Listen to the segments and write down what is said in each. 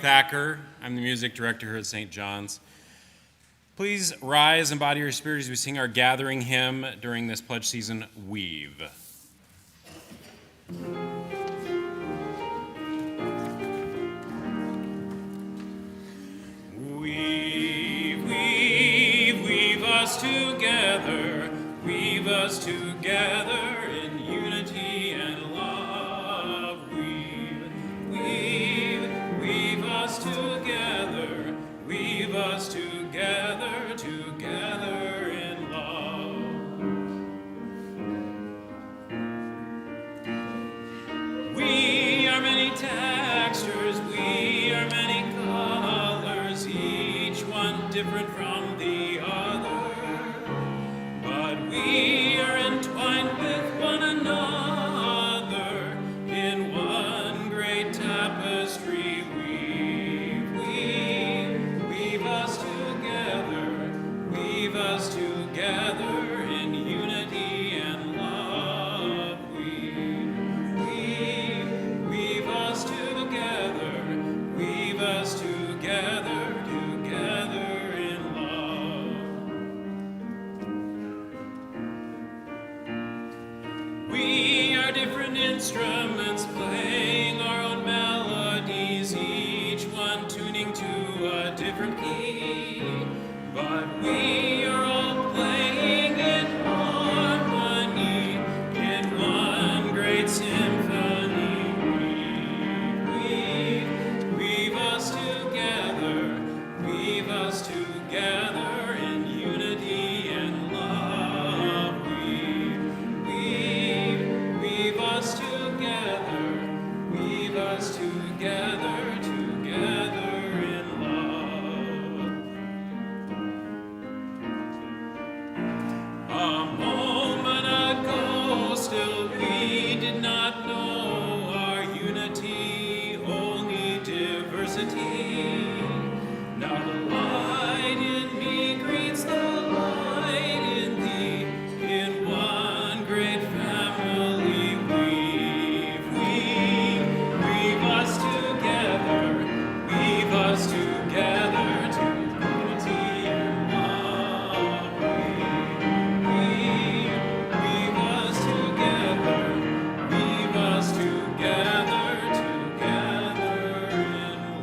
Thacker. I'm the music director here at St. John's. Please rise and body your spirit as we sing our gathering hymn during this pledge season, Weave. Weave, weave, weave us together, weave us together in unity and love. Weave, weave, weave us together, weave us together, together in love. We are many textures, we are many colors, each one different from the other, but we are entwined with one another in one great tapestry. Weave, weave, weave us together in unity and love. Weave, weave, weave us together together in love. We are different instruments playing our own melodies, each one tuning to a different key, but we are all playing in harmony in one great symphony. Weave, weave us together in unity and love. Weave, weave, weave us together together in love. A moment ago, still we did not know our unity, only diversity. Now the light in me greets the light in thee, in one great family. Weave, weave, weave us together to unity and love. Weave, weave us together together in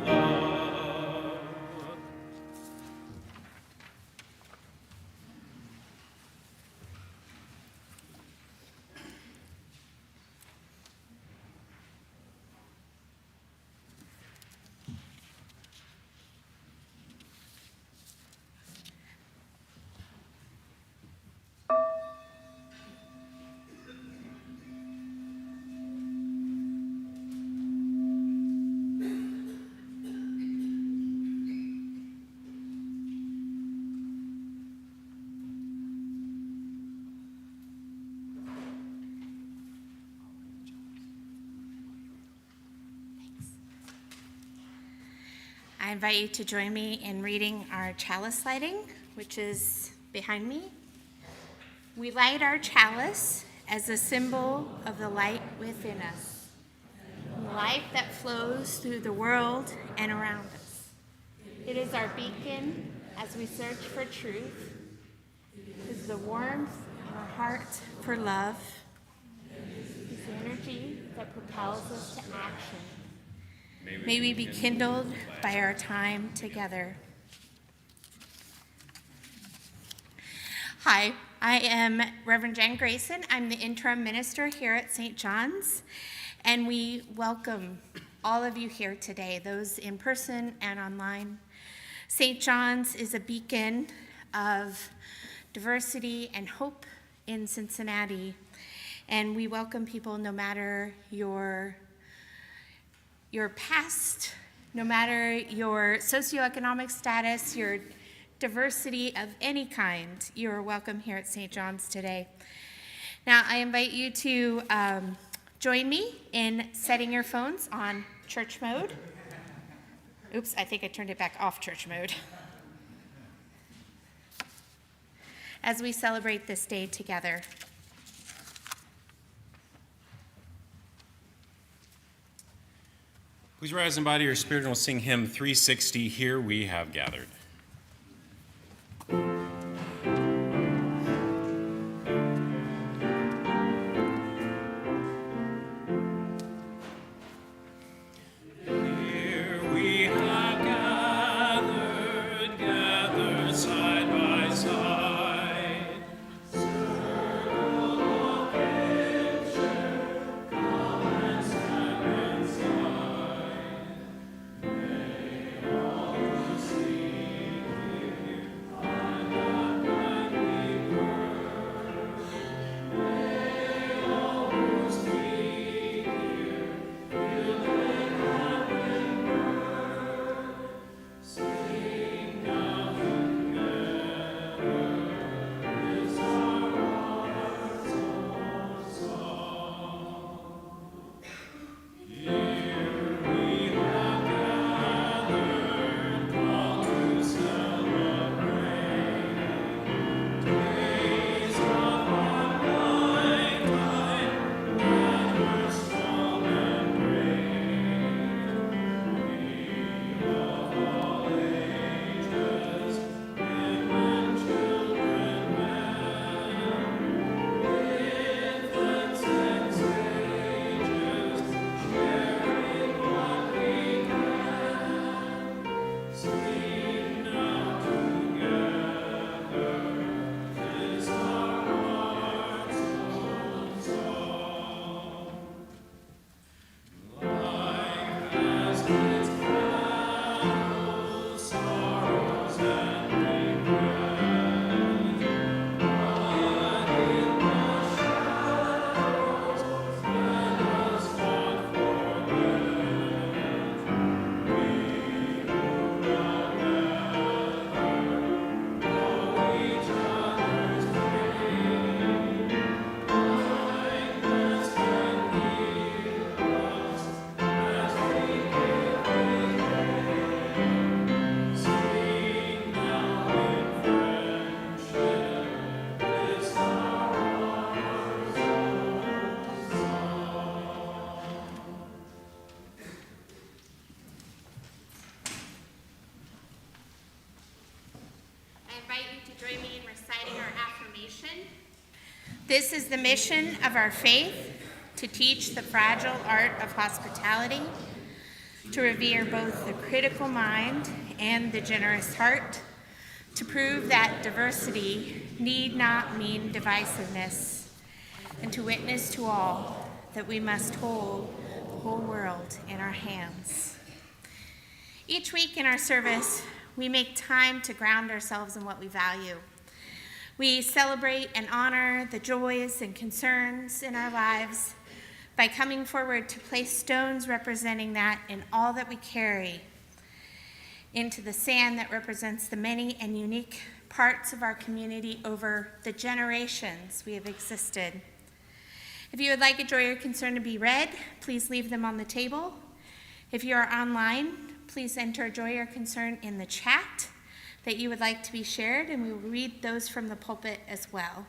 love. I invite you to join me in reading our chalice lighting, which is behind me. We light our chalice as a symbol of the light within us, life that flows through the world and around us. It is our beacon as we search for truth. It is the warmth in our heart for love. It is the energy that propels us to action. May we be kindled by our time together. Hi, I am Reverend Jenn Gracen. I'm the interim minister here at St. John's, and we welcome all of you here today, those in person and online. St. John's is a beacon of diversity and hope in Cincinnati, and we welcome people no matter your past, no matter your socioeconomic status, your diversity of any kind. You are welcome here at St. John's today. Now, I invite you to join me in setting your phones on church mode. Oops, I think I turned it back off church mode. As we celebrate this day together. Please rise in body or spirit and we'll sing hymn 360, Here We Have Gathered. This is the mission of our faith, to teach the fragile art of hospitality, to revere both the critical mind and the generous heart, to prove that diversity need not mean divisiveness, and to witness to all that we must hold the whole world in our hands. Each week in our service, we make time to ground ourselves in what we value. We celebrate and honor the joys and concerns in our lives by coming forward to place stones representing that in all that we carry, into the sand that represents the many and unique parts of our community over the generations we have existed. If you would like a joy or concern to be read, please leave them on the table. If you are online, please enter a joy or concern in the chat that you would like to be shared, and we will read those from the pulpit as well.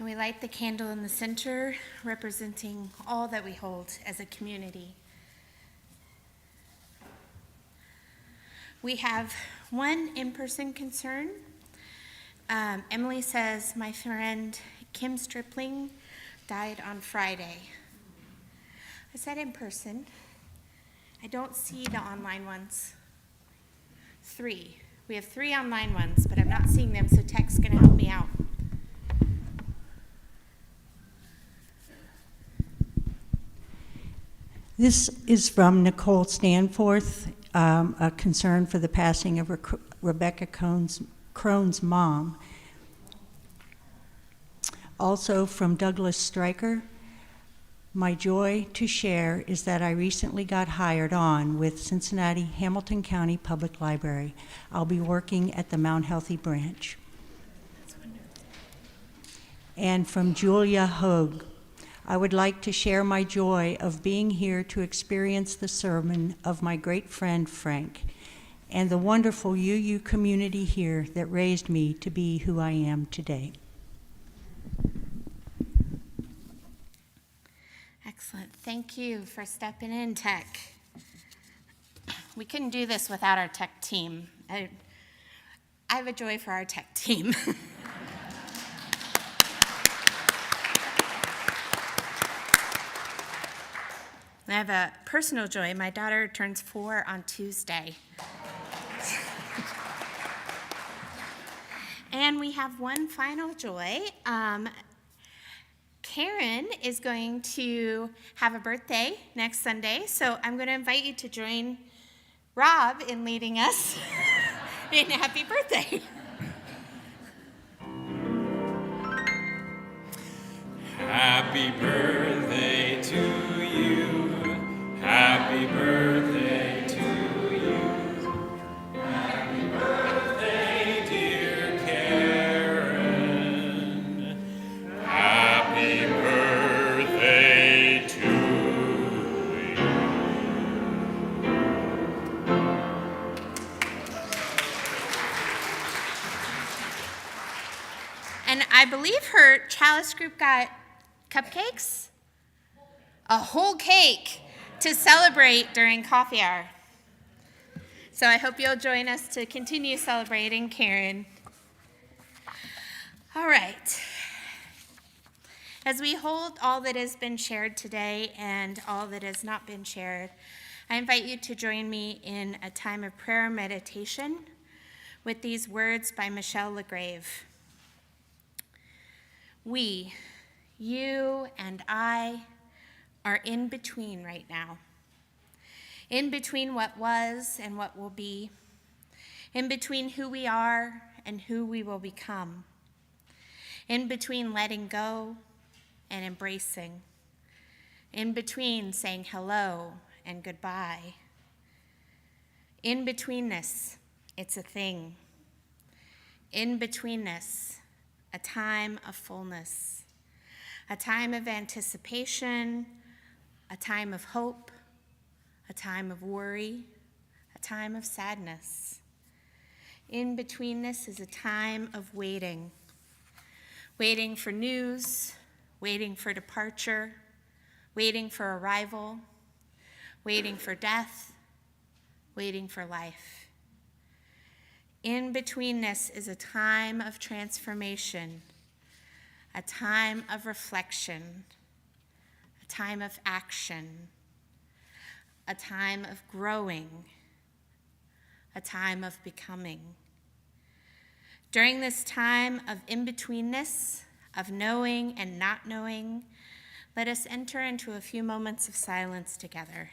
And we light the candle in the center, representing all that we hold as a community. We have one in-person concern. Emily says, my friend Kim Stripling died on Friday. I said in person. I don't see the online ones. 3. We have 3 online ones, but I'm not seeing them, so tech's going to help me out. This is from Nicole Stanforth, a concern for the passing of Rebecca Crone's mom. Also from Douglas Stryker, my joy to share is that I recently got hired on with Cincinnati Hamilton County Public Library. I'll be working at the Mount Healthy branch. And from Julia Hogue, I would like to share my joy of being here to experience the sermon of my great friend Frank and the wonderful UU community here that raised me to be who I am today. Excellent. Thank you for stepping in, Tech. We couldn't do this without our tech team. I have a joy for our tech team. I have a personal joy. My daughter turns 4 on Tuesday. And we have one final joy. Karen is going to have a birthday next Sunday, so I'm going to invite you to join Rob in leading us in happy birthday. Happy birthday to you. Happy birthday to you. Happy birthday, dear Karen. Happy birthday to you. And I believe her chalice group got cupcakes? A whole cake to celebrate during coffee hour. So I hope you'll join us to continue celebrating Karen. All right. As we hold all that has been shared today and all that has not been shared, I invite you to join me in a time of prayer and meditation with these words by Michelle LeGrave. We, you and I, are in between right now. In between what was and what will be. In between who we are and who we will become. In between letting go and embracing. In between saying hello and goodbye. In betweenness, it's a thing. In betweenness, a time of fullness. A time of anticipation, a time of hope, a time of worry, a time of sadness. In betweenness is a time of waiting. Waiting for news, waiting for departure, waiting for arrival, waiting for death, waiting for life. In betweenness is a time of transformation, a time of reflection, a time of action, a time of growing, a time of becoming. During this time of in-betweenness, of knowing and not knowing, let us enter into a few moments of silence together.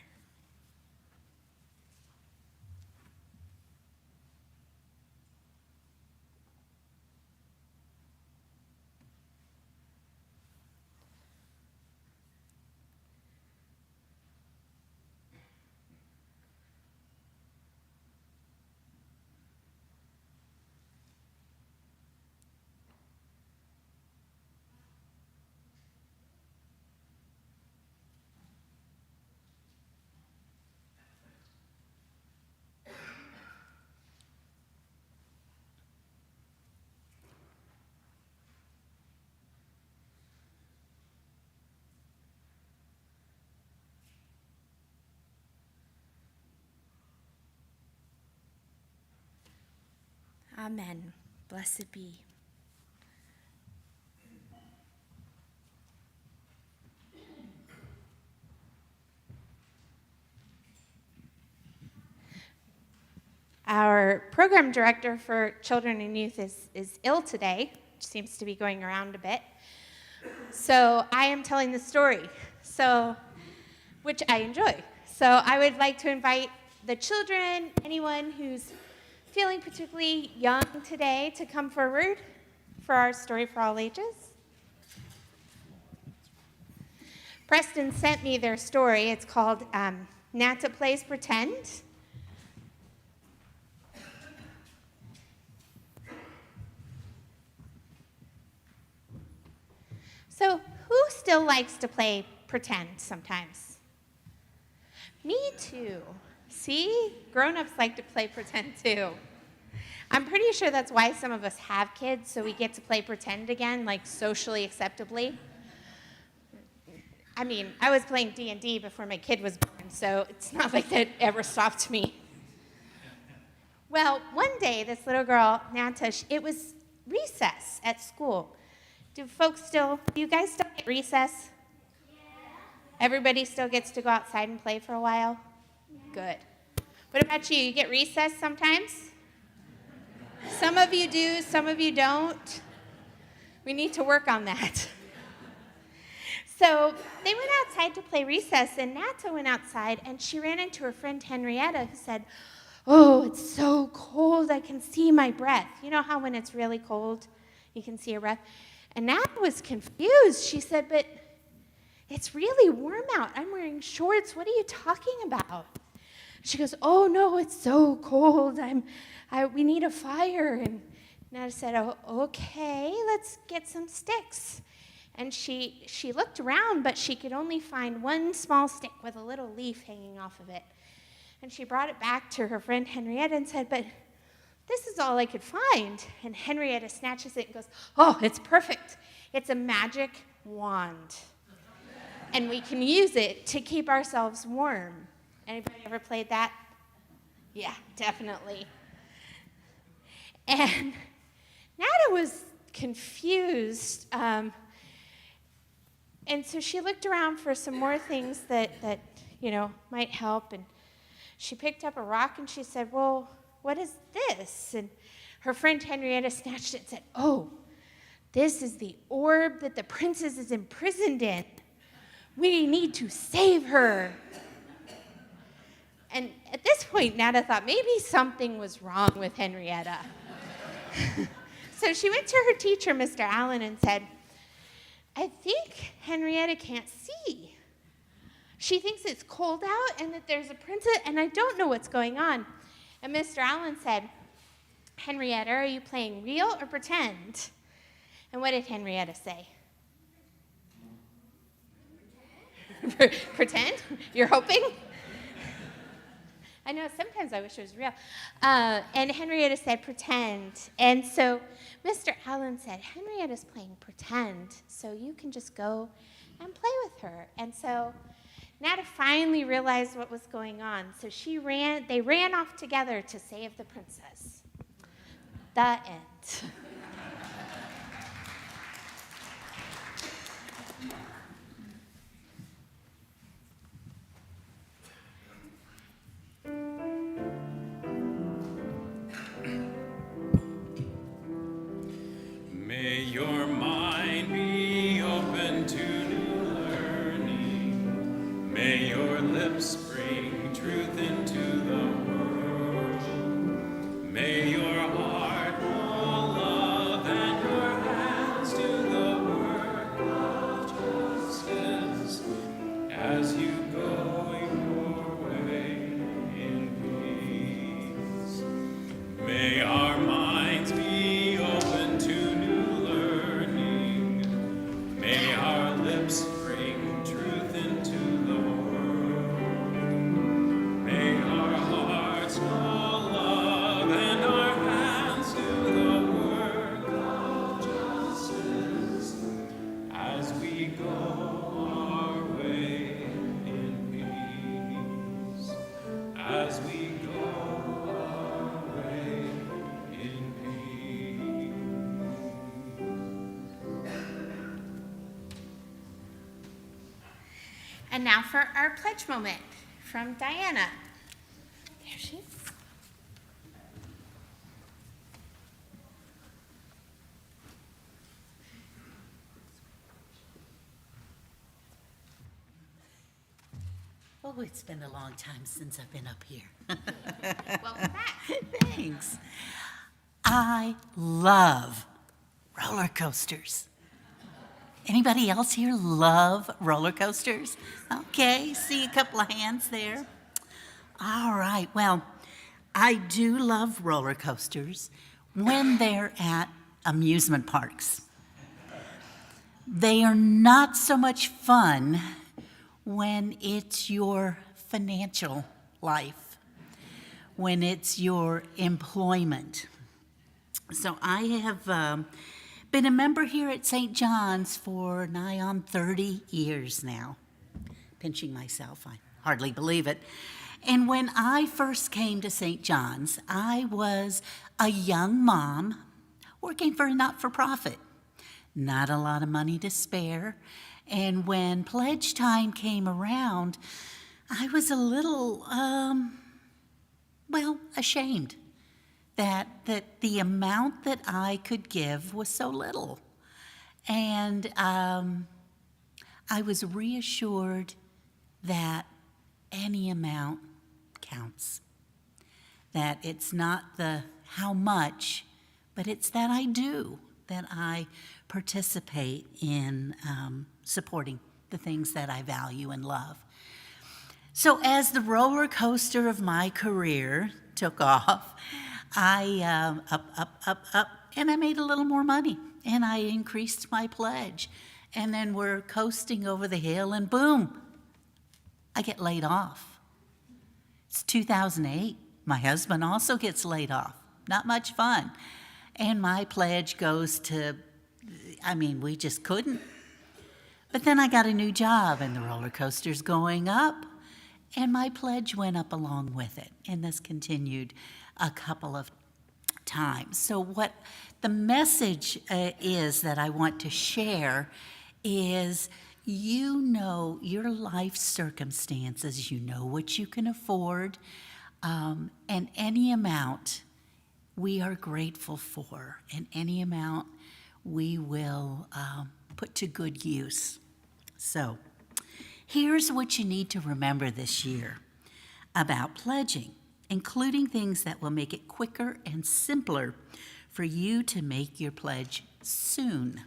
Amen. Blessed be. Our program director for children and youth is ill today, which seems to be going around a bit. So I am telling the story, which I enjoy. So I would like to invite the children, anyone who's feeling particularly young today, to come forward for our story for all ages. Preston sent me their story. It's called Nata Plays Pretend. So who still likes to play pretend sometimes? Me too. See? Grown-ups like to play pretend too. I'm pretty sure that's why some of us have kids, so we get to play pretend again, like socially acceptably. I mean, I was playing D&D before my kid was born, so it's not like that ever stopped me. Well, one day, this little girl, Nata, it was recess at school. Do you guys still get recess? Yeah. Everybody still gets to go outside and play for a while? Yeah. Good. What about you? You get recess sometimes? Some of you do, some of you don't. We need to work on that. So they went outside to play recess, and Nata went outside, and she ran into her friend Henrietta, who said, "Oh, it's so cold, I can see my breath." You know how when it's really cold, you can see your breath? And Nata was confused. She said, "But it's really warm out. I'm wearing shorts. What are you talking about?" She goes, "Oh, no, it's so cold. We need a fire." And Nata said, "Oh, okay, let's get some sticks." And she looked around, but she could only find one small stick with a little leaf hanging off of it. And she brought it back to her friend Henrietta and said, "But this is all I could find." And Henrietta snatches it and goes, "Oh, it's perfect. It's a magic wand. And we can use it to keep ourselves warm." Anybody ever played that? Yeah, definitely. And Nata was confused. And so she looked around for some more things that might help. And she picked up a rock and she said, "Well, what is this?" And her friend Henrietta snatched it and said, "Oh, this is the orb that the princess is imprisoned in. We need to save her." And at this point, Nata thought maybe something was wrong with Henrietta. So she went to her teacher, Mr. Allen, and said, "I think Henrietta can't see. She thinks it's cold out and that there's a princess, and I don't know what's going on." And Mr. Allen said, "Henrietta, are you playing real or pretend?" And what did Henrietta say? Pretend? You're hoping? I know, sometimes I wish it was real. And Henrietta said, "Pretend." And so Mr. Allen said, "Henrietta's playing pretend, so you can just go and play with her." And so Nata finally realized what was going on. So they ran off together to save the princess. The end. May your mind be open to new learning. May your lips bring truth into the world. May your heart know love and your hands do the work of justice as you go your way in peace. May our minds be open to new learning. May our lips bring truth into the world. May our hearts know love and our hands do the work of justice as we go our way in peace. As we go our way in peace. And now for our pledge moment from Diana. There she is. Oh, it's been a long time since I've been up here. Welcome back. Thanks. I love roller coasters. Anybody else here love roller coasters? Okay, see a couple of hands there. All right, well, I do love roller coasters when they're at amusement parks. They are not so much fun when it's your financial life, when it's your employment. So I have been a member here at St. John's for nigh on 30 years now. Pinching myself, I hardly believe it. And when I first came to St. John's, I was a young mom working for a not-for-profit. Not a lot of money to spare. And when pledge time came around, I was a little, ashamed that the amount that I could give was so little. And I was reassured that any amount counts. That it's not the how much, but it's that I do, that I participate in supporting the things that I value and love. So as the roller coaster of my career took off, I up, and I made a little more money, and I increased my pledge. And then we're coasting over the hill, and boom, I get laid off. It's 2008. My husband also gets laid off. Not much fun. And my pledge goes to, we just couldn't. But then I got a new job, and the roller coaster's going up, and my pledge went up along with it. And this continued a couple of times. So what the message is that I want to share is, you know your life circumstances, you know what you can afford, and any amount we are grateful for, and any amount we will put to good use. So here's what you need to remember this year about pledging, including things that will make it quicker and simpler for you to make your pledge soon.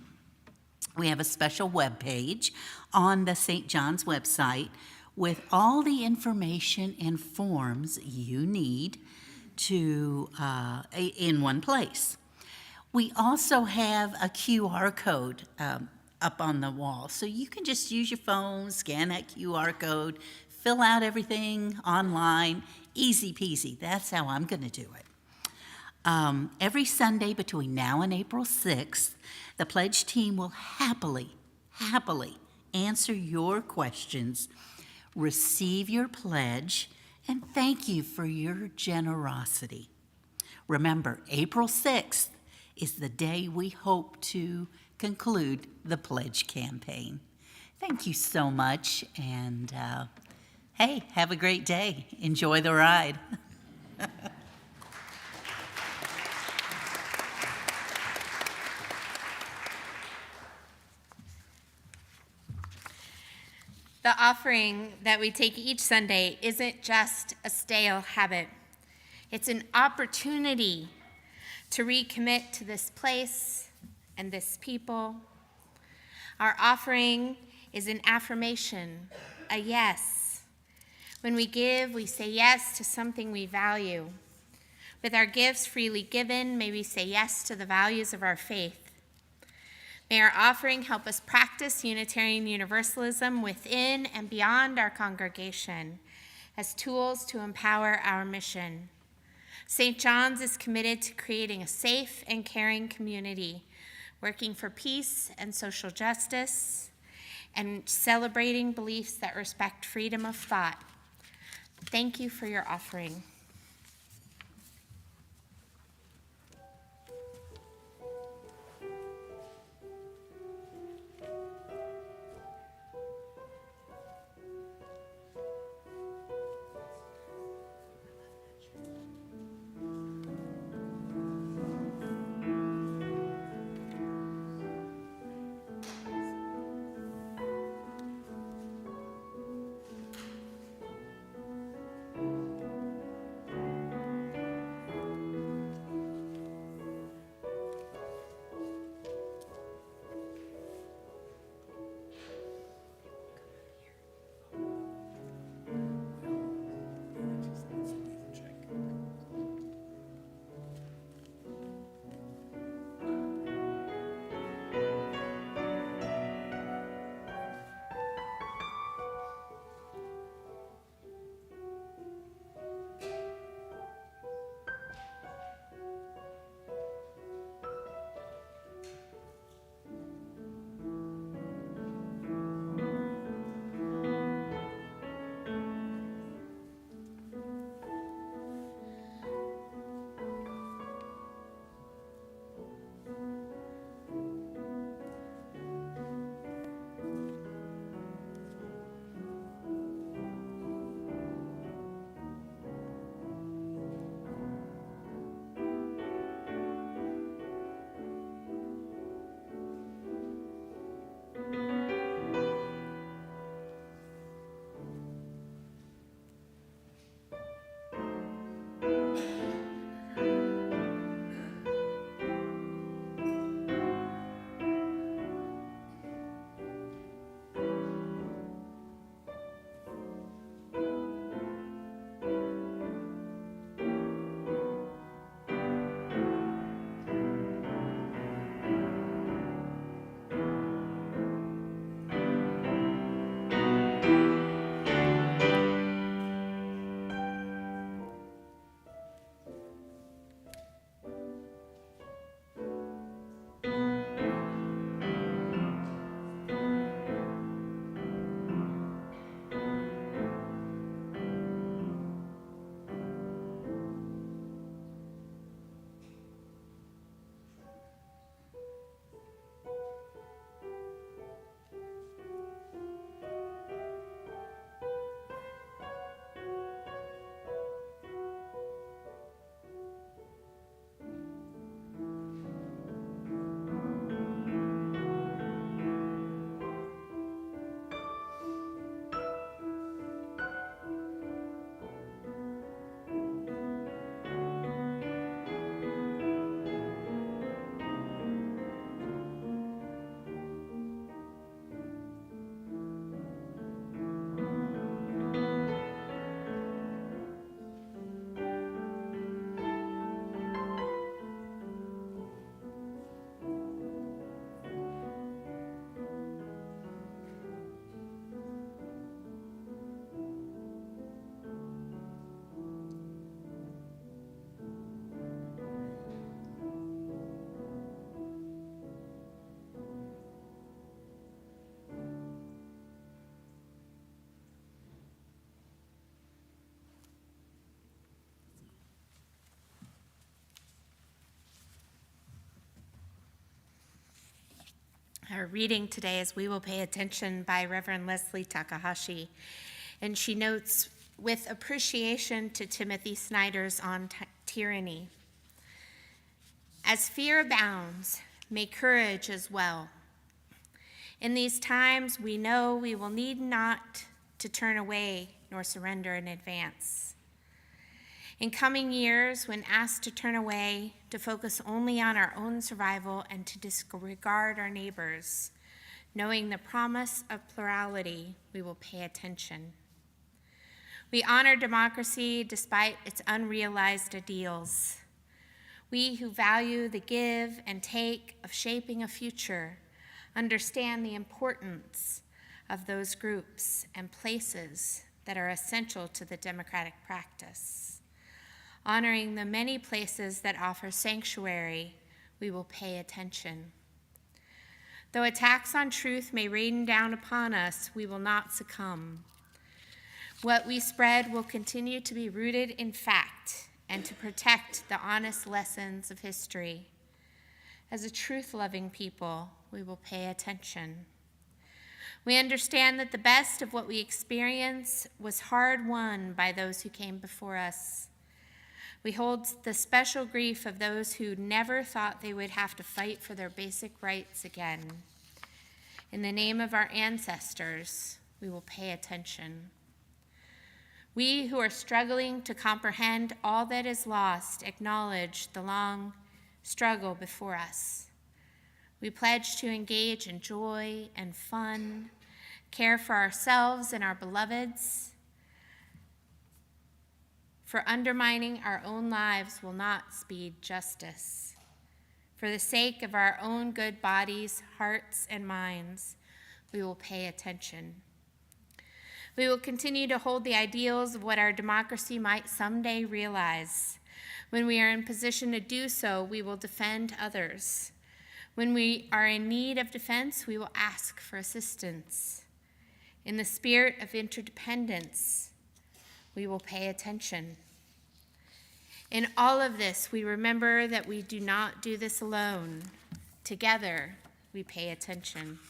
We have a special web page on the St. John's website with all the information and forms you need to in one place. We also have a QR code up on the wall, so you can just use your phone, scan that QR code, fill out everything online, easy peasy. That's how I'm going to do it. Every Sunday between now and April 6th, the pledge team will happily answer your questions, receive your pledge, and thank you for your generosity. Remember, April 6th is the day we hope to conclude the pledge campaign. Thank you so much, and hey, have a great day. Enjoy the ride. The offering that we take each Sunday isn't just a stale habit. It's an opportunity to recommit to this place and this people. Our offering is an affirmation, a yes. When we give, we say yes to something we value. With our gifts freely given, may we say yes to the values of our faith. May our offering help us practice Unitarian Universalism within and beyond our congregation as tools to empower our mission. St. John's is committed to creating a safe and caring community, working for peace and social justice, and celebrating beliefs that respect freedom of thought. Thank you for your offering. Our reading today is We Will Pay Attention by Reverend Leslie Takahashi. And she notes, with appreciation to Timothy Snyder's On Tyranny, as fear abounds, may courage as well. In these times, we know we will need not to turn away nor surrender in advance. In coming years, when asked to turn away, to focus only on our own survival and to disregard our neighbors, knowing the promise of plurality, we will pay attention. We honor democracy despite its unrealized ideals. We who value the give and take of shaping a future understand the importance of those groups and places that are essential to the democratic practice. Honoring the many places that offer sanctuary, we will pay attention. Though attacks on truth may rain down upon us, we will not succumb. What we spread will continue to be rooted in fact and to protect the honest lessons of history. As a truth-loving people, we will pay attention. We understand that the best of what we experience was hard-won by those who came before us. We hold the special grief of those who never thought they would have to fight for their basic rights again. In the name of our ancestors, we will pay attention. We who are struggling to comprehend all that is lost acknowledge the long struggle before us. We pledge to engage in joy and fun, care for ourselves and our beloveds, for undermining our own lives will not speed justice. For the sake of our own good bodies, hearts, and minds, we will pay attention. We will continue to hold the ideals of what our democracy might someday realize. When we are in position to do so, we will defend others. When we are in need of defense, we will ask for assistance. In the spirit of interdependence, we will pay attention. In all of this, we remember that we do not do this alone. Together, we pay attention.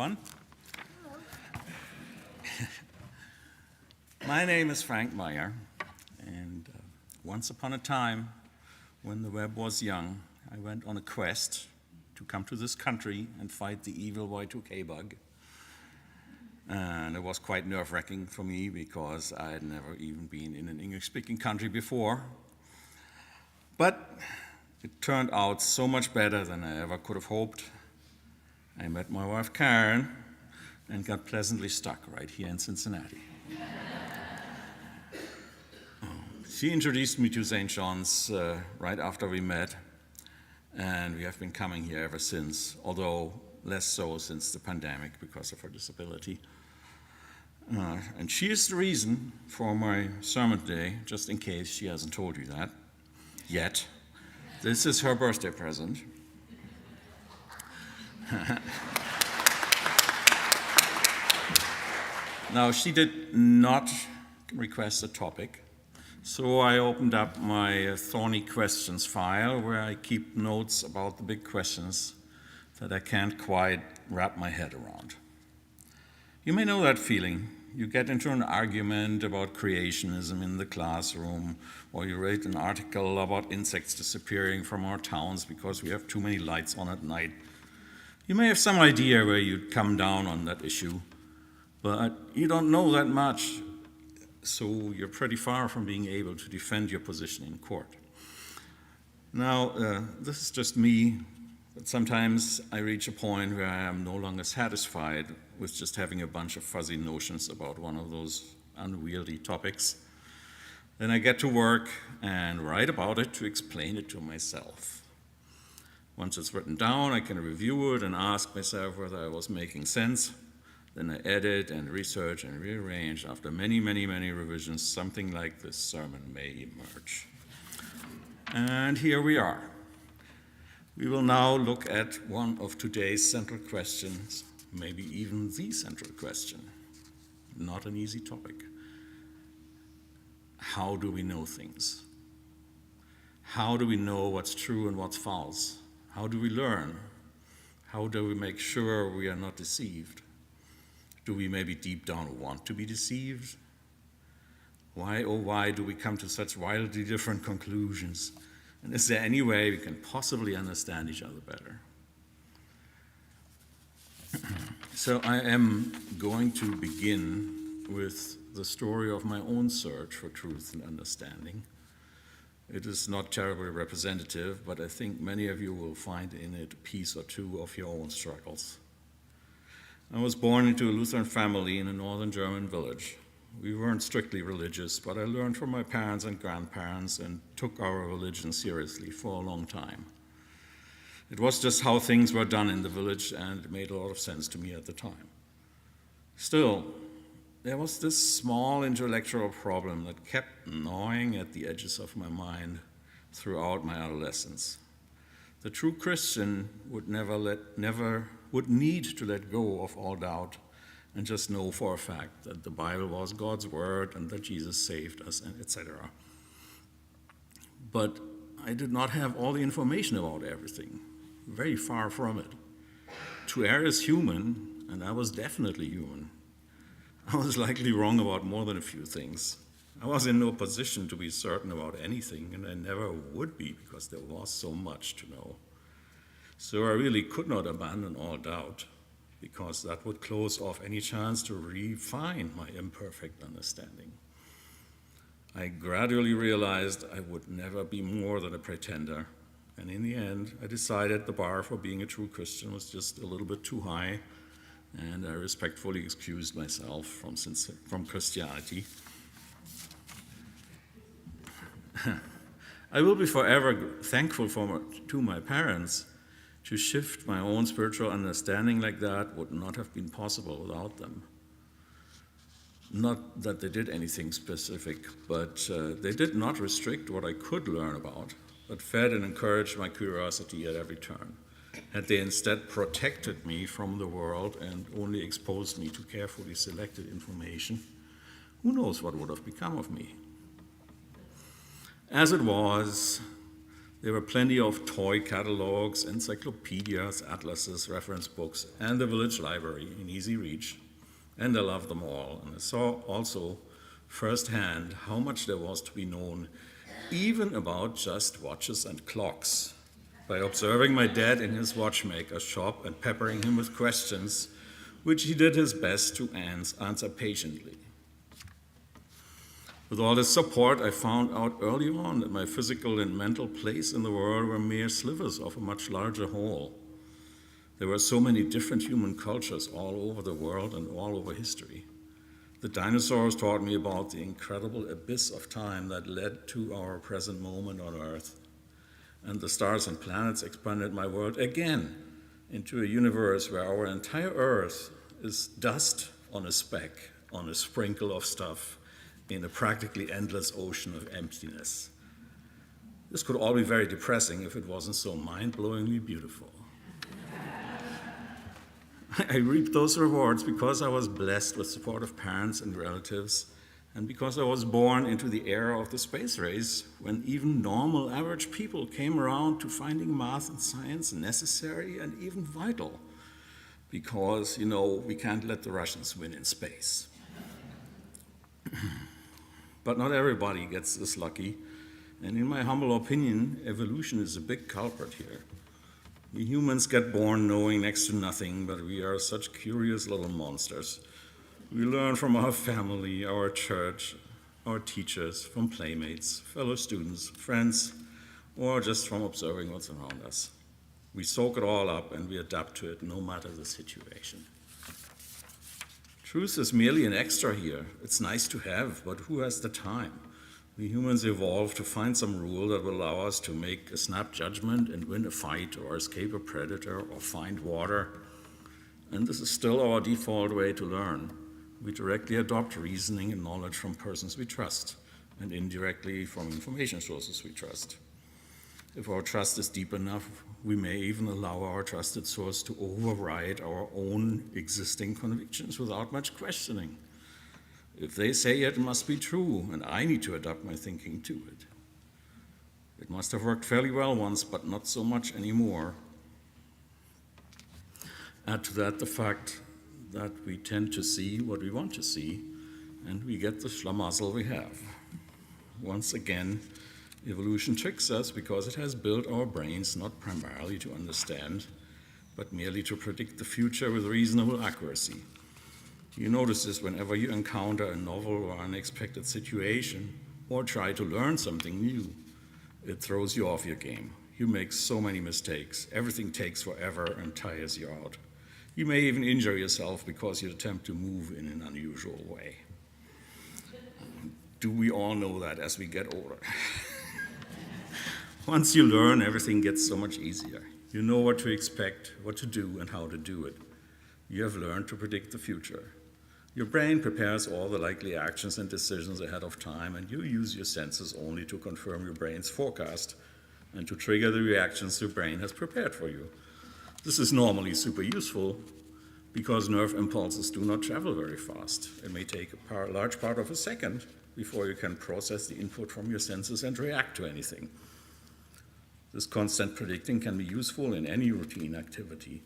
everyone. My name is Frank Meyer, and once upon a time, when the web was young, I went on a quest to come to this country and fight the evil Y2K bug. And it was quite nerve-wracking for me because I had never even been in an English-speaking country before. But it turned out so much better than I ever could have hoped. I met my wife Karen and got pleasantly stuck right here in Cincinnati. She introduced me to St. John's right after we met, and we have been coming here ever since, although less so since the pandemic because of her disability. And she is the reason for my sermon today, just in case she hasn't told you that yet. This is her birthday present. Now, she did not request a topic, so I opened up my thorny questions file where I keep notes about the big questions that I can't quite wrap my head around. You may know that feeling. You get into an argument about creationism in the classroom, or you read an article about insects disappearing from our towns because we have too many lights on at night. You may have some idea where you'd come down on that issue, but you don't know that much, so you're pretty far from being able to defend your position in court. Now, this is just me, but sometimes I reach a point where I am no longer satisfied with just having a bunch of fuzzy notions about one of those unwieldy topics. Then I get to work and write about it to explain it to myself. Once it's written down, I can review it and ask myself whether I was making sense. Then I edit and research and rearrange. After many, many, many revisions, something like this sermon may emerge. And here we are. We will now look at one of today's central questions, maybe even the central question. Not an easy topic. How do we know things? How do we know what's true and what's false? How do we learn? How do we make sure we are not deceived? Do we maybe deep down want to be deceived? Why, oh why, do we come to such wildly different conclusions? And is there any way we can possibly understand each other better? So I am going to begin with the story of my own search for truth and understanding. It is not terribly representative, but I think many of you will find in it a piece or two of your own struggles. I was born into a Lutheran family in a northern German village. We weren't strictly religious, but I learned from my parents and grandparents and took our religion seriously for a long time. It was just how things were done in the village, and it made a lot of sense to me at the time. Still, there was this small intellectual problem that kept gnawing at the edges of my mind throughout my adolescence. The true Christian would would need to let go of all doubt and just know for a fact that the Bible was God's word and that Jesus saved us, and etc. But I did not have all the information about everything, very far from it. To err is human, and I was definitely human. I was likely wrong about more than a few things. I was in no position to be certain about anything, and I never would be because there was so much to know. So I really could not abandon all doubt, because that would close off any chance to refine my imperfect understanding. I gradually realized I would never be more than a pretender, and in the end, I decided the bar for being a true Christian was just a little bit too high, and I respectfully excused myself from Christianity. I will be forever thankful to my parents. To shift my own spiritual understanding like that would not have been possible without them. Not that they did anything specific, but they did not restrict what I could learn about, but fed and encouraged my curiosity at every turn. Had they instead protected me from the world and only exposed me to carefully selected information, who knows what would have become of me? As it was, There were plenty of toy catalogs, encyclopedias, atlases, reference books, and the village library in easy reach, and I loved them all. And I saw also firsthand how much there was to be known, even about just watches and clocks, by observing my dad in his watchmaker's shop and peppering him with questions, which he did his best to answer patiently. With all this support, I found out early on that my physical and mental place in the world were mere slivers of a much larger whole. There were so many different human cultures all over the world and all over history. The dinosaurs taught me about the incredible abyss of time that led to our present moment on Earth. And the stars and planets expanded my world again into a universe where our entire Earth is dust on a speck, on a sprinkle of stuff, in a practically endless ocean of emptiness. This could all be very depressing if it wasn't so mind-blowingly beautiful. I reaped those rewards because I was blessed with supportive parents and relatives, and because I was born into the era of the space race, when even normal average people came around to finding math and science necessary and even vital, because, we can't let the Russians win in space. But not everybody gets this lucky, and in my humble opinion, evolution is a big culprit here. We humans get born knowing next to nothing, but we are such curious little monsters. We learn from our family, our church, our teachers, from playmates, fellow students, friends, or just from observing what's around us. We soak it all up and we adapt to it no matter the situation. Truth is merely an extra here. It's nice to have, but who has the time? We humans evolved to find some rule that will allow us to make a snap judgment and win a fight or escape a predator or find water. And this is still our default way to learn. We directly adopt reasoning and knowledge from persons we trust, and indirectly from information sources we trust. If our trust is deep enough, we may even allow our trusted source to override our own existing convictions without much questioning. If they say it must be true, and I need to adapt my thinking to it. It must have worked fairly well once, but not so much anymore. Add to that the fact that we tend to see what we want to see, and we get the schlamassel we have. Once again, evolution tricks us because it has built our brains not primarily to understand, but merely to predict the future with reasonable accuracy. You notice this whenever you encounter a novel or unexpected situation, or try to learn something new. It throws you off your game. You make so many mistakes. Everything takes forever and tires you out. You may even injure yourself because you attempt to move in an unusual way. Do we all know that as we get older? Once you learn, everything gets so much easier. You know what to expect, what to do, and how to do it. You have learned to predict the future. Your brain prepares all the likely actions and decisions ahead of time, and you use your senses only to confirm your brain's forecast and to trigger the reactions your brain has prepared for you. This is normally super useful because nerve impulses do not travel very fast. It may take a large part of a second before you can process the input from your senses and react to anything. This constant predicting can be useful in any routine activity,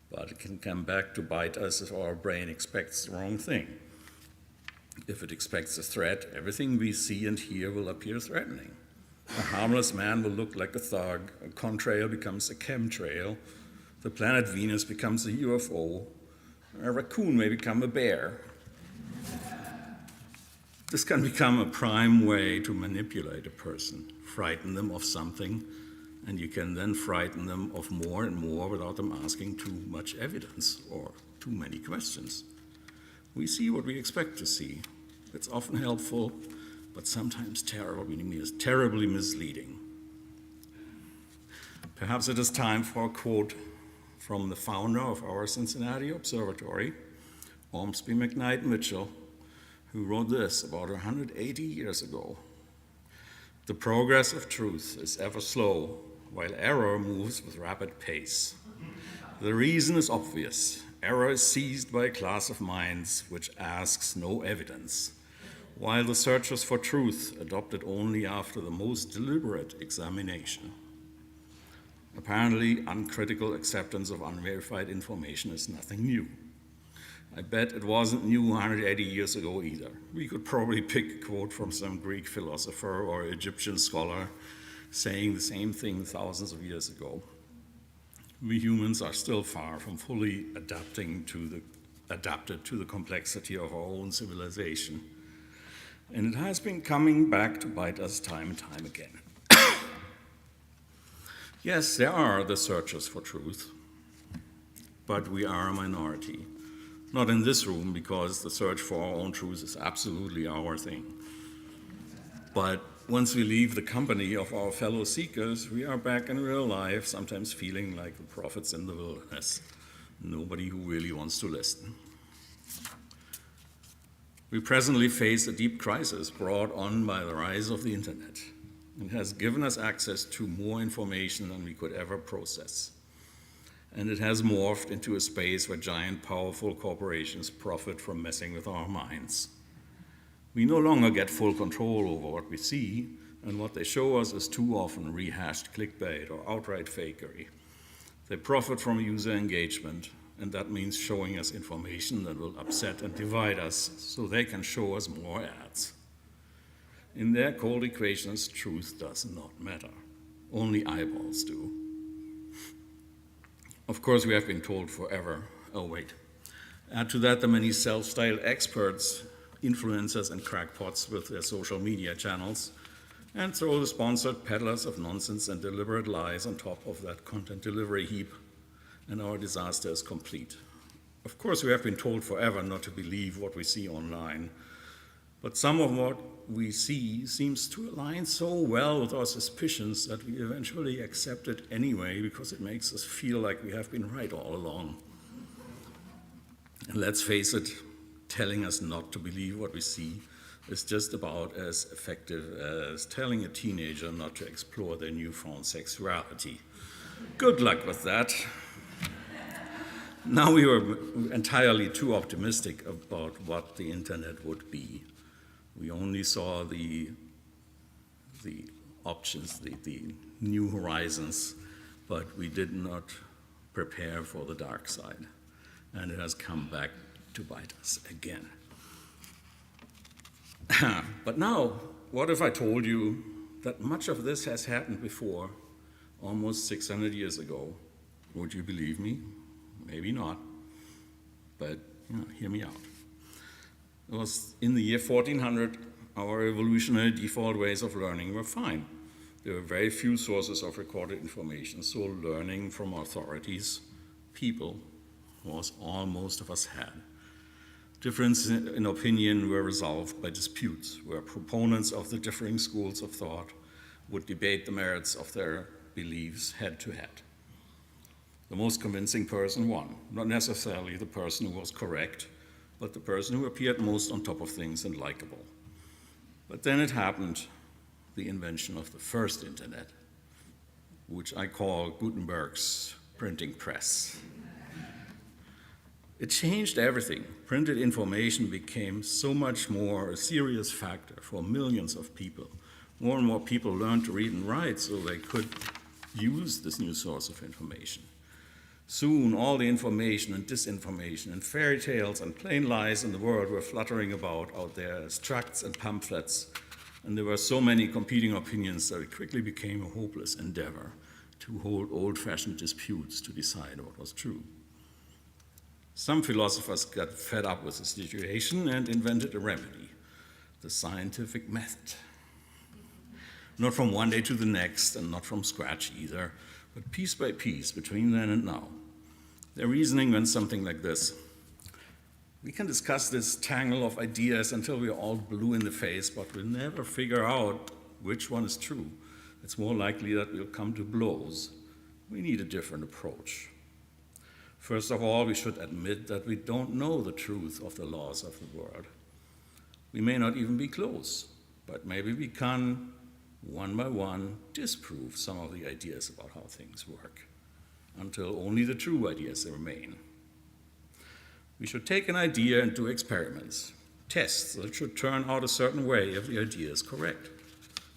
but it can come back to bite us if our brain expects the wrong thing. If it expects a threat, everything we see and hear will appear threatening. A harmless man will look like a thug, a contrail becomes a chemtrail, the planet Venus becomes a UFO, a raccoon may become a bear. This can become a prime way to manipulate a person, frighten them of something, and you can then frighten them of more and more without them asking too much evidence or too many questions. We see what we expect to see. It's often helpful, but sometimes terribly misleading. Perhaps it is time for a quote from the founder of our Cincinnati Observatory, Ormsby McKnight Mitchell, who wrote this about 180 years ago. The progress of truth is ever slow, while error moves with rapid pace. The reason is obvious. Error is seized by a class of minds which asks no evidence, while the searchers for truth adopt it only after the most deliberate examination. Apparently, uncritical acceptance of unverified information is nothing new. I bet it wasn't new 180 years ago either. We could probably pick a quote from some Greek philosopher or Egyptian scholar saying the same thing thousands of years ago. We humans are still far from fully adapted to the complexity of our own civilization. And it has been coming back to bite us time and time again. Yes, there are the searchers for truth, but we are a minority. Not in this room, because the search for our own truth is absolutely our thing. But once we leave the company of our fellow seekers, we are back in real life, sometimes feeling like the prophets in the wilderness. Nobody who really wants to listen. We presently face a deep crisis brought on by the rise of the internet. It has given us access to more information than we could ever process. And it has morphed into a space where giant, powerful corporations profit from messing with our minds. We no longer get full control over what we see, and what they show us is too often rehashed clickbait or outright fakery. They profit from user engagement, and that means showing us information that will upset and divide us so they can show us more ads. In their cold equations, truth does not matter. Only eyeballs do. Of course, we have been told forever. Oh, wait. Add to that the many self-styled experts, influencers, and crackpots with their social media channels, and throw the sponsored peddlers of nonsense and deliberate lies on top of that content delivery heap, and our disaster is complete. Of course, we have been told forever not to believe what we see online, but some of what we see seems to align so well with our suspicions that we eventually accept it anyway because it makes us feel like we have been right all along. And let's face it, telling us not to believe what we see is just about as effective as telling a teenager not to explore their newfound sexuality. Good luck with that. Now we were entirely too optimistic about what the internet would be. We only saw the options, the new horizons, but we did not prepare for the dark side. And it has come back to bite us again. But now, what if I told you that much of this has happened before, almost 600 years ago? Would you believe me? Maybe not, but hear me out. It was in the year 1400, our evolutionary default ways of learning were fine. There were very few sources of recorded information, so learning from authorities, people, was all most of us had. Differences in opinion were resolved by disputes, where proponents of the differing schools of thought would debate the merits of their beliefs head to head. The most convincing person won, not necessarily the person who was correct, but the person who appeared most on top of things and likable. But then it happened, the invention of the first internet, which I call Gutenberg's printing press. It changed everything. Printed information became so much more a serious factor for millions of people. More and more people learned to read and write so they could use this new source of information. Soon, all the information and disinformation and fairy tales and plain lies in the world were fluttering about out there as tracts and pamphlets, and there were so many competing opinions that it quickly became a hopeless endeavor to hold old-fashioned disputes to decide what was true. Some philosophers got fed up with the situation and invented a remedy, the scientific method. Not from one day to the next, and not from scratch either, but piece by piece between then and now. Their reasoning went something like this. We can discuss this tangle of ideas until we are all blue in the face, but we'll never figure out which one is true. It's more likely that we'll come to blows. We need a different approach. First of all, we should admit that we don't know the truth of the laws of the world. We may not even be close, but maybe we can, one by one, disprove some of the ideas about how things work, until only the true ideas remain. We should take an idea and do experiments, tests that should turn out a certain way if the idea is correct.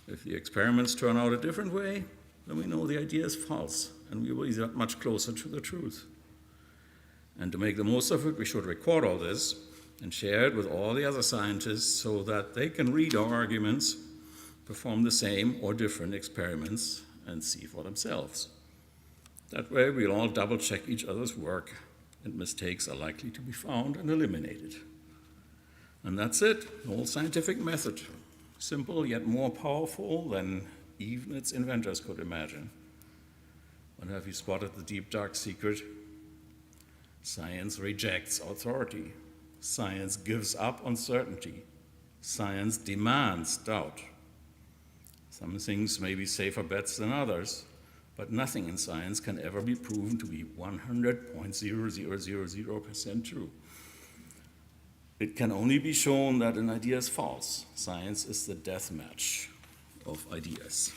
If the experiments turn out a different way, then we know the idea is false, and we will be that much closer to the truth. And to make the most of it, we should record all this and share it with all the other scientists so that they can read our arguments, perform the same or different experiments, and see for themselves. That way, we'll all double-check each other's work, and mistakes are likely to be found and eliminated. And that's it, the whole scientific method. Simple, yet more powerful than even its inventors could imagine. But have you spotted the deep, dark secret? Science rejects authority. Science gives up on certainty. Science demands doubt. Some things may be safer bets than others, but nothing in science can ever be proven to be 100.0000% true. It can only be shown that an idea is false. Science is the death match of ideas.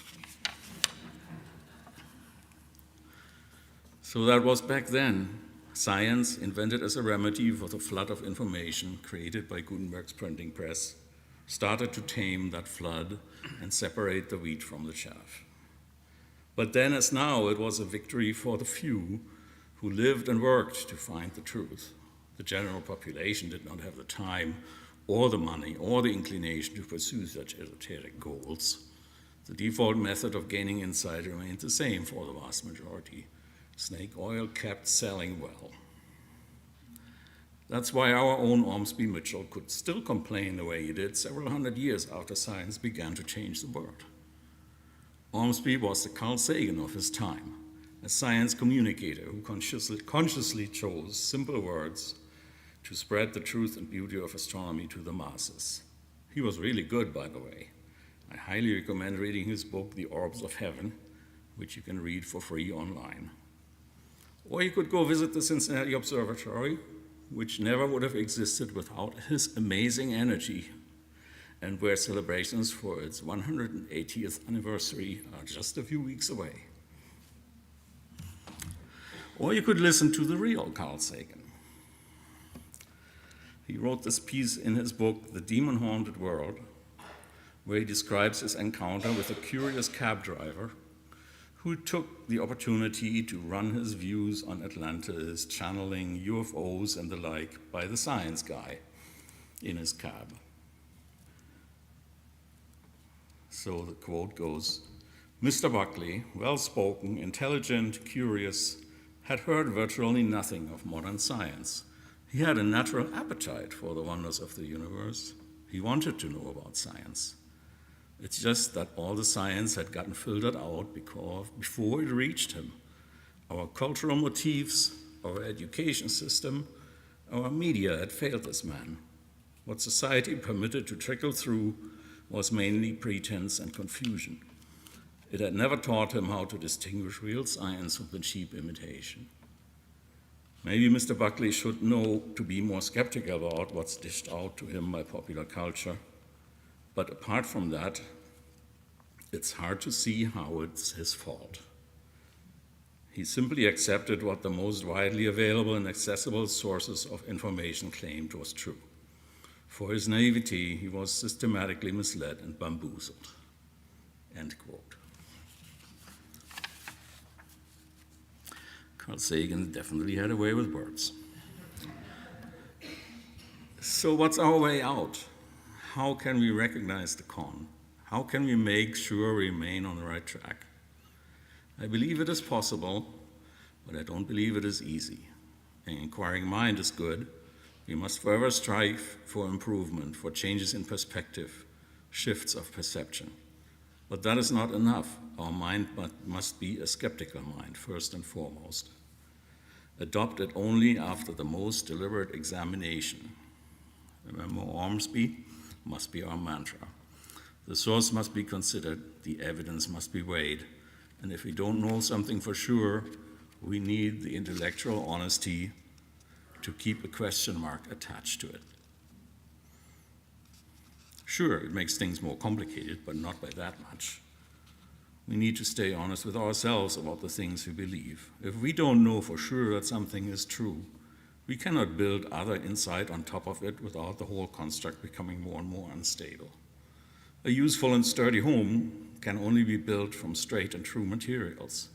So that was back then. Science, invented as a remedy for the flood of information created by Gutenberg's printing press, started to tame that flood and separate the wheat from the chaff. But then, as now, it was a victory for the few who lived and worked to find the truth. The general population did not have the time or the money or the inclination to pursue such esoteric goals. The default method of gaining insight remained the same for the vast majority. Snake oil kept selling well. That's why our own Ormsby Mitchell could still complain the way he did several hundred years after science began to change the world. Ormsby was the Carl Sagan of his time, a science communicator who consciously chose simple words to spread the truth and beauty of astronomy to the masses. He was really good, by the way. I highly recommend reading his book, The Orbs of Heaven, which you can read for free online. Or you could go visit the Cincinnati Observatory, which never would have existed without his amazing energy, and where celebrations for its 180th anniversary are just a few weeks away. Or you could listen to the real Carl Sagan. He wrote this piece in his book, The Demon-Haunted World, where he describes his encounter with a curious cab driver who took the opportunity to run his views on Atlantis, channeling UFOs and the like by the science guy in his cab. So the quote goes, Mr. Buckley, well-spoken, intelligent, curious, had heard virtually nothing of modern science. He had a natural appetite for the wonders of the universe. He wanted to know about science. It's just that all the science had gotten filtered out before it reached him. Our cultural motifs, our education system, our media had failed this man. What society permitted to trickle through was mainly pretense and confusion. It had never taught him how to distinguish real science from the cheap imitation. Maybe Mr. Buckley should know to be more skeptical about what's dished out to him by popular culture. But apart from that, it's hard to see how it's his fault. He simply accepted what the most widely available and accessible sources of information claimed was true. For his naivety, he was systematically misled and bamboozled. End quote. Carl Sagan definitely had a way with words. So what's our way out? How can we recognize the con? How can we make sure we remain on the right track? I believe it is possible, but I don't believe it is easy. An inquiring mind is good. We must forever strive for improvement, for changes in perspective, shifts of perception. But that is not enough. Our mind must be a skeptical mind, first and foremost. Adopt it only after the most deliberate examination. Remember, Ormsby must be our mantra. The source must be considered, the evidence must be weighed, and if we don't know something for sure, we need the intellectual honesty to keep a question mark attached to it. Sure, it makes things more complicated, but not by that much. We need to stay honest with ourselves about the things we believe. If we don't know for sure that something is true, we cannot build other insight on top of it without the whole construct becoming more and more unstable. A useful and sturdy home can only be built from straight and true materials.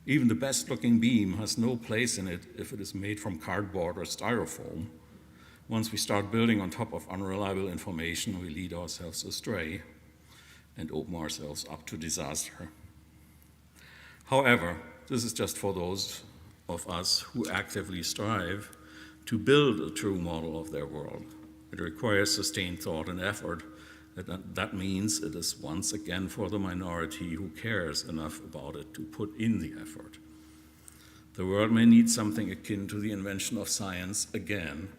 Even the best-looking beam has no place in it if it is made from cardboard or styrofoam. Once we start building on top of unreliable information, we lead ourselves astray and open ourselves up to disaster. However, this is just for those of us who actively strive to build a true model of their world. It requires sustained thought and effort. That means it is once again for the minority who cares enough about it to put in the effort. The world may need something akin to the invention of science again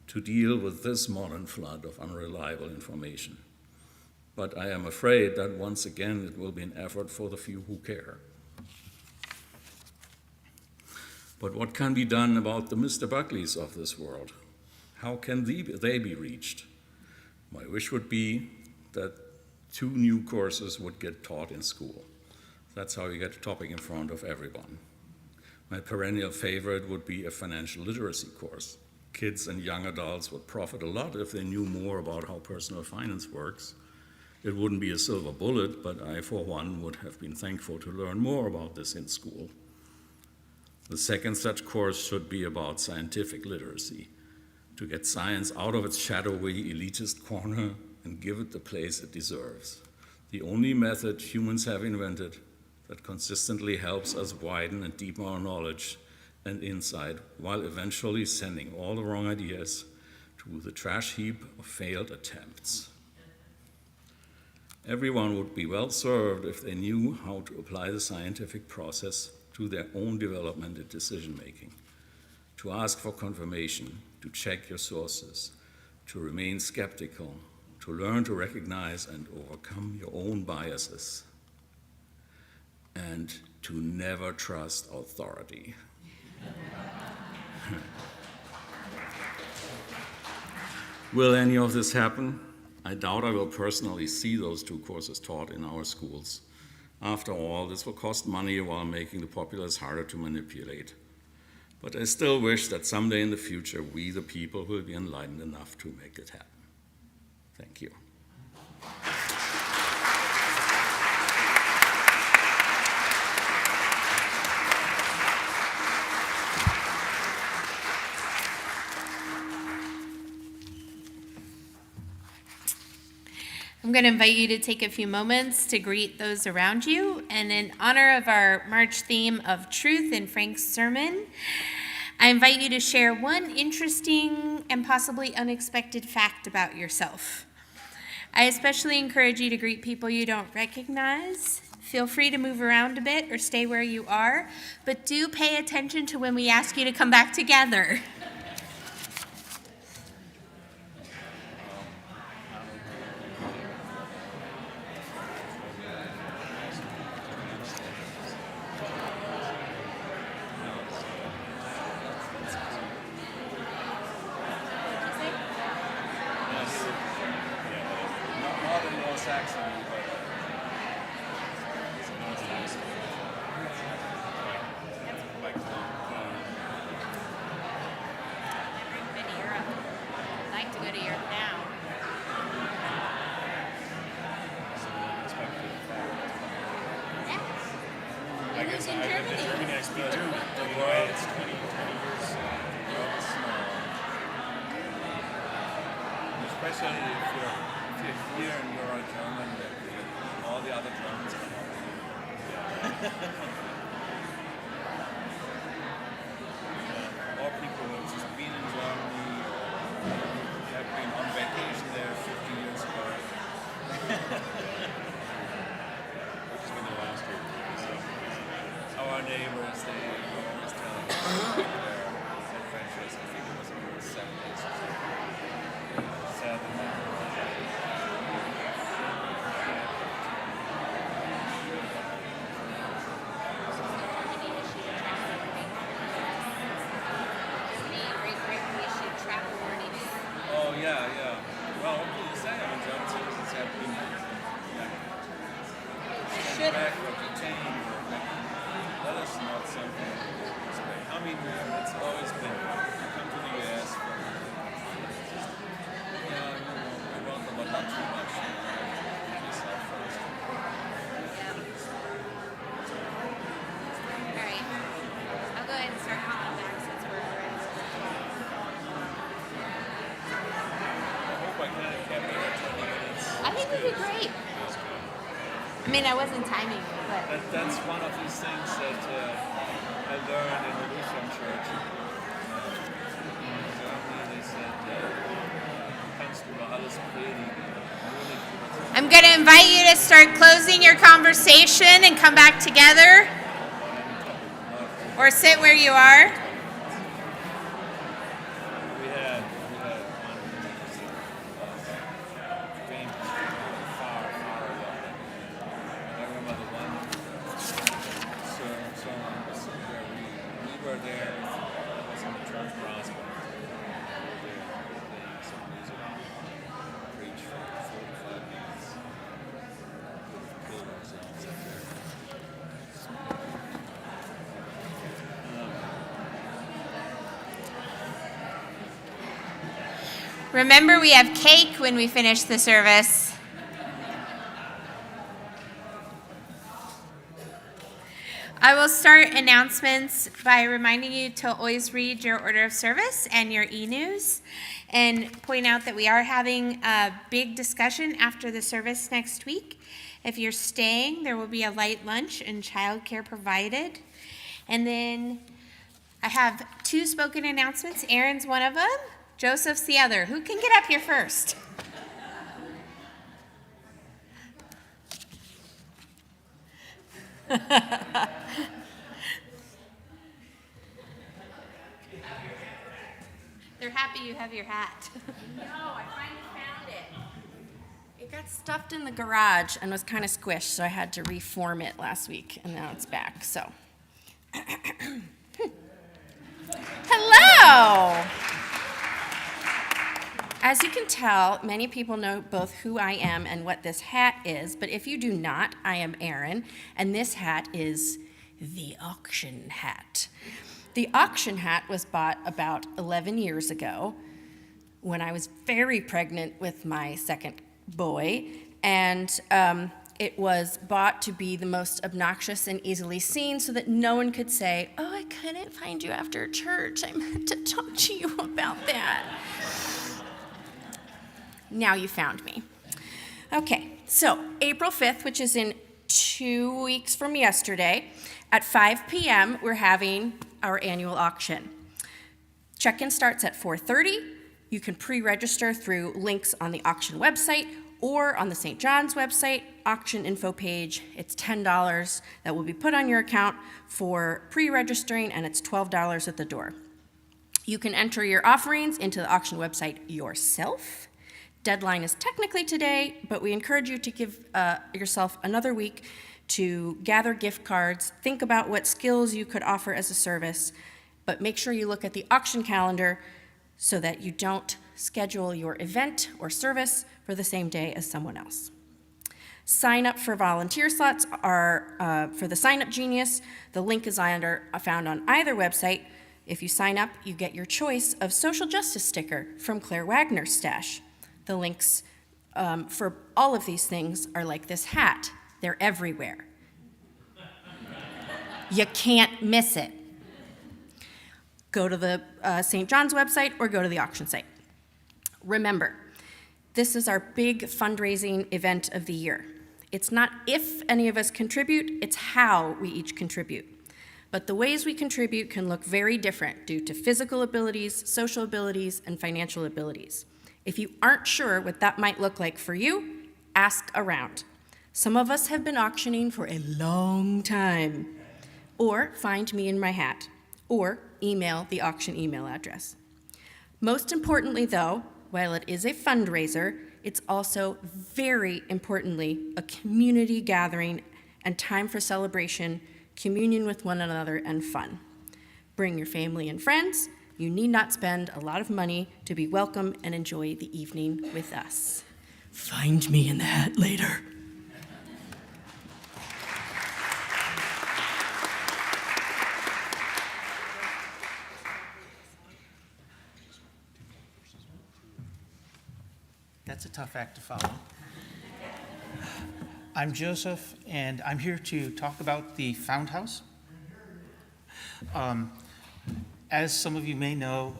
to deal with this modern flood of unreliable information. But I am afraid that once again it will be an effort for the few who care. But what can be done about the Mr. Buckleys of this world? How can they be reached? My wish would be that 2 new courses would get taught in school. That's how you get a topic in front of everyone. My perennial favorite would be a financial literacy course. Kids and young adults would profit a lot if they knew more about how personal finance works. It wouldn't be a silver bullet, but I, for one, would have been thankful to learn more about this in school. The second such course should be about scientific literacy, to get science out of its shadowy, elitist corner and give it the place it deserves. The only method humans have invented that consistently helps us widen and deepen our knowledge and insight while eventually sending all the wrong ideas to the trash heap of failed attempts. Everyone would be well served if they knew how to apply the scientific process to their own development and decision-making, to ask for confirmation, to check your sources, to remain skeptical, to learn to recognize and overcome your own biases, and to never trust authority. Will any of this happen? I doubt I will personally see those 2 courses taught in our schools. After all, this will cost money while making the populace harder to manipulate. But I still wish that someday in the future, we, the people, will be enlightened enough to make it happen. Thank you. I'm going to invite you to take a few moments to greet those around you. And in honor of our March theme of truth in Frank's sermon, I invite you to share one interesting and possibly unexpected fact about yourself. I especially encourage you to greet people you don't recognize. Feel free to move around a bit or stay where you are, but do pay attention to when we ask you to come back together. Especially if you're here and you're a German, all the other Germans come up. Or people who have just been in Germany, have been on vacation there 50 years ago. Which has been the last year. So, our neighbors, they always tell us their adventures. I think it was in the 70s or something. Oh, yeah. Well, what can you say? I mean, German citizens have been sent back or detained. That is not something. I mean, it's always been. You come to the U.S. We welcome, but not too much. All right. think we did great. I mean, I wasn't timing it, but That's one of these things that I learned in the Lutheran Church. In Germany, they said, kannst du über alles predigen. I'm going to invite you to start closing your conversation and come back together. Or sit where you are. We had one dream far away. I remember the one sermon where we were there. It was in the church gospel. We were there playing some music, preached for 45 minutes. We killed ourselves up there. Remember, we have cake when we finish the service. I will start announcements by reminding you to always read your order of service and your e-news, and point out that we are having a big discussion after the service next week. If you're staying, there will be a light lunch and childcare provided. And then I have 2 spoken announcements. Aaron's one of them. Joseph's the other. Who can get up here first? They're happy you have your hat. No, I finally found it. It got stuffed in the garage and was kind of squished, so I had to reform it last week, and now it's back, so. Hello! As you can tell, many people know both who I am and what this hat is, but if you do not, I am Erin, and this hat is the auction hat. The auction hat was bought about 11 years ago when I was very pregnant with my second boy, and it was bought to be the most obnoxious and easily seen so that no one could say, "Oh, I couldn't find you after church. I meant to talk to you about that." Now you found me. Okay, so April 5th, which is in 2 weeks from yesterday, at 5 p.m., we're having our annual auction. Check-in starts at 4:30. You can pre-register through links on the auction website or on the St. John's website, auction info page. It's $10 that will be put on your account for pre-registering, and it's $12 at the door. You can enter your offerings into the auction website yourself. Deadline is technically today, but we encourage you to give yourself another week to gather gift cards, think about what skills you could offer as a service, but make sure you look at the auction calendar so that you don't schedule your event or service for the same day as someone else. Sign up for volunteer slots are for the Sign Up Genius. The link is found on either website. If you sign up, you get your choice of social justice sticker from Claire Wagner's stash. The links for all of these things are like this hat. They're everywhere. You can't miss it. Go to the St. John's website or go to the auction site. Remember, this is our big fundraising event of the year. It's not if any of us contribute, it's how we each contribute. But the ways we contribute can look very different due to physical abilities, social abilities, and financial abilities. If you aren't sure what that might look like for you, ask around. Some of us have been auctioning for a long time. Or find me in my hat. Or email the auction email address. Most importantly, though, while it is a fundraiser, it's also very importantly a community gathering and time for celebration, communion with one another, and fun. Bring your family and friends. You need not spend a lot of money to be welcome and enjoy the evening with us. Find me in the hat later. That's a tough act to follow. I'm Joseph, and I'm here to talk about the Found House. As some of you may know,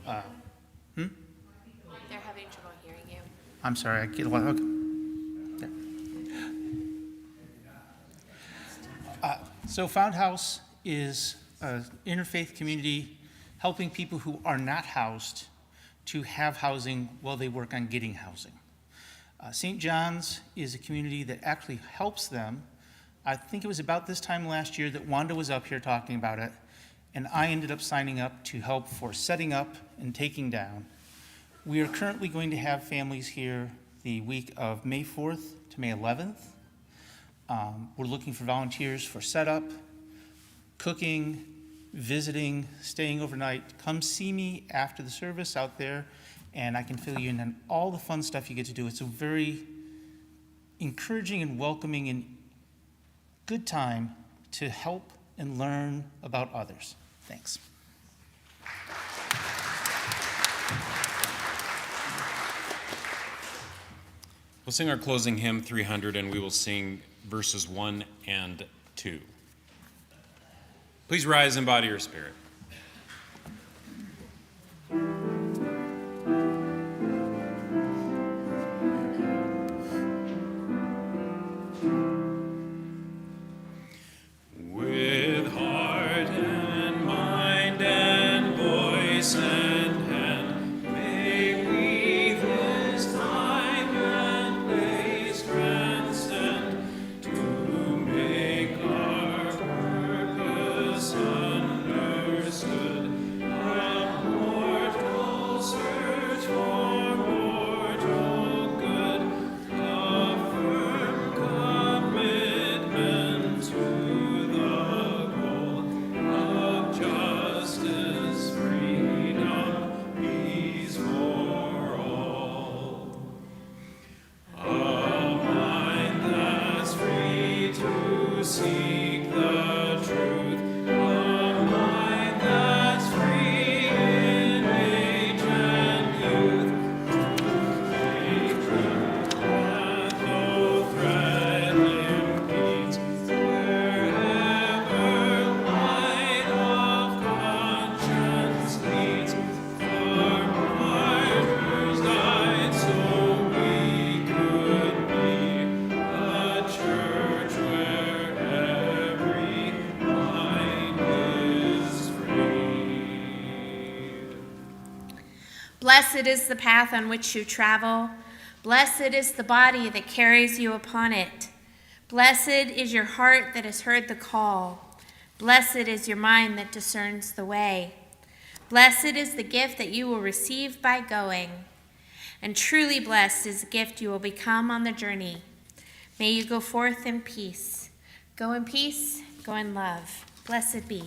They're having trouble hearing you. I'm sorry, I get a lot. Okay. Yeah. So Found House is an interfaith community helping people who are not housed to have housing while they work on getting housing. St. John's is a community that actually helps them. I think it was about this time last year that Wanda was up here talking about it, and I ended up signing up to help for setting up and taking down. We are currently going to have families here the week of May 4th to May 11th. We're looking for volunteers for setup, cooking, visiting, staying overnight. Come see me after the service out there, and I can fill you in on all the fun stuff you get to do. It's a very encouraging and welcoming and good time to help and learn about others. Thanks. We'll sing our closing hymn 300, and we will sing verses 1 and 2. Please rise and embody your spirit. With heart and mind and voice and hand, may we this time and place transcend to make our purpose understood. A mortal search for mortal good, a firm commitment to the goal of justice, freedom, peace for all. A mind that's free to seek the truth, a mind that's free in age and youth, a truth that no thread impedes, wherever light of conscience leads. For martyrs died so we could be a church where every mind is free. Blessed is the path on which you travel. Blessed is the body that carries you upon it. Blessed is your heart that has heard the call. Blessed is your mind that discerns the way. Blessed is the gift that you will receive by going. And truly blessed is the gift you will become on the journey. May you go forth in peace. Go in peace, go in love. Blessed be.